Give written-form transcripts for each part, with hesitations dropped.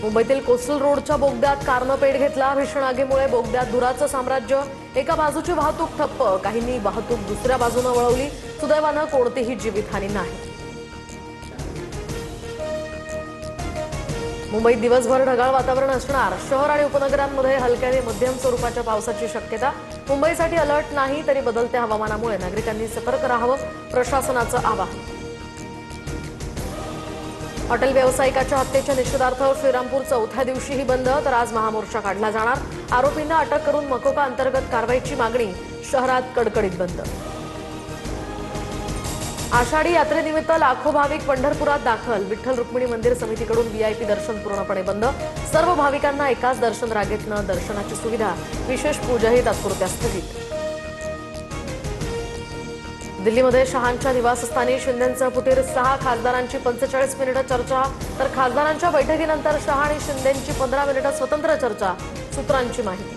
मुंबईतील कोस्टल रोडच्या बोगद्यात कारनं पेट घेतला। भीषण आगीमुळे बोगद्यात धुराचं साम्राज्य। एका बाजूची वाहतूक ठप्प, काहींनी वाहतूक दुसऱ्या बाजूने वळवली। सुदैवानं कोणतीही जीवितहानी नाही। मुंबईत दिवसभर ढगाळ वातावरण असणार। शहर आणि उपनगरांमध्ये हलक्या ते मध्यम स्वरूपाच्या पावसाची शक्यता। मुंबईसाठी अलर्ट नाही, तरी बदलत्या हवामानामुळे नागरिकांनी सतर्क राहावं, प्रशासनाचं आवाहन। हॉटेल व्यावसायिकाच्या हत्येच्या निषेधार्थ श्रीरामपूर चौथ्या दिवशीही बंद, तर आज महामोर्चा काढला जाणार। आरोपींना अटक करून मकोका अंतर्गत कारवाईची मागणी। शहरात कडकडीत बंद। आषाढी यात्रेनिमित्त लाखो भाविक पंढरपुरात दाखल। विठ्ठल रुक्मिणी मंदिर समितीकडून व्हीआयपी दर्शन पूर्णपणे बंद। सर्व भाविकांना एकाच दर्शन रांगेत न दर्शनाची सुविधा। विशेष पूजाही तात्पुरत्या स्थगित। दिल्लीमध्ये शहांच्या निवासस्थानी शिंदेंचं फुटीर। 6 खासदारांची 45 मिनिटं चर्चा, तर खासदारांच्या बैठकीनंतर शहा आणि शिंदेंची 15 मिनिटं स्वतंत्र चर्चा। सूत्रांची माहिती।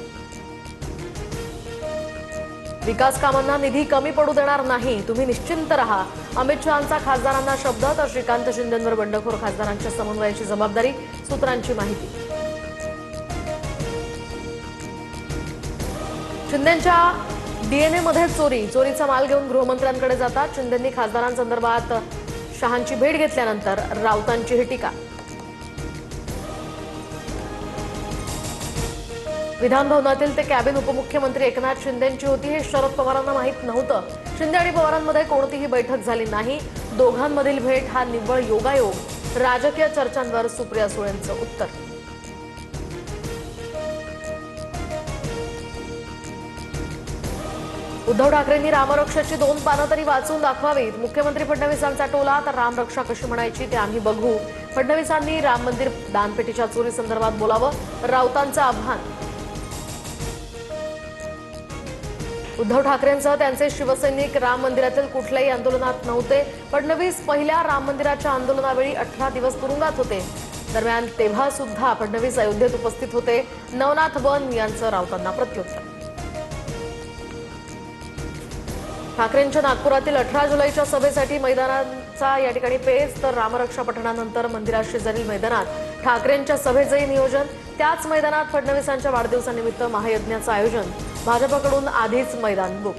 विकास कामांना निधी कमी पडू देणार नाही, तुम्ही निश्चिंत रहा। अमित शहांचा खासदारांना शब्द, तर श्रीकांत शिंदेंवर बंडखोर खासदारांच्या समन्वयाची जबाबदारी। सूत्रांची माहिती। शिंदेंच्या डीएनएमध्ये चोरीचा माल घेऊन गृहमंत्र्यांकडे जातात। शिंदेंनी खासदारांसंदर्भात शहांची भेट घेतल्यानंतर राऊतांची ही टीका। विधान भवनातील ते कॅबिन उपमुख्यमंत्री एकनाथ शिंदेंची होती, हे शरद पवारांना माहीत नव्हतं। शिंदे आणि पवारांमध्ये कोणतीही बैठक झाली नाही। दोघांमधील भेट हा निव्वळ योगायोग। राजकीय चर्चांवर सुप्रिया सुळेंचं उत्तर। उद्धव ठाकरेंनी रामरक्षाची 2 पानं तरी वाचून दाखवावीत। मुख्यमंत्री फडणवीसांचा टोला, तर रामरक्षा कशी म्हणायची ते आम्ही बघू। फडणवीसांनी राम मंदिर दानपेटीच्या चोरी संदर्भात बोलावं, राऊतांचं आव्हान। उद्धव ठाकरेंसह त्यांचे शिवसैनिक राम मंदिरातील कुठल्याही आंदोलनात नव्हते। फडणवीस पहिल्या राम मंदिराच्या आंदोलनावेळी 18 दिवस तुरुंगात होते। दरम्यान तेव्हा सुद्धा फडणवीस अयोध्येत उपस्थित होते। नवनाथ बन यांचं राऊतांना प्रत्युत्तर। ठाकरेंच्या नागपुरातील 18 जुलैच्या सभेसाठी मैदानाचा या ठिकाणी पेच, तर रामरक्षा पठणानंतर मंदिरात शेजारील मैदानात ठाकरेंच्या सभेचंही नियोजन। त्याच मैदानात फडणवीसांच्या वाढदिवसानिमित्त महायज्ञाचं आयोजन। भाजपकडून आधीच मैदान बुक।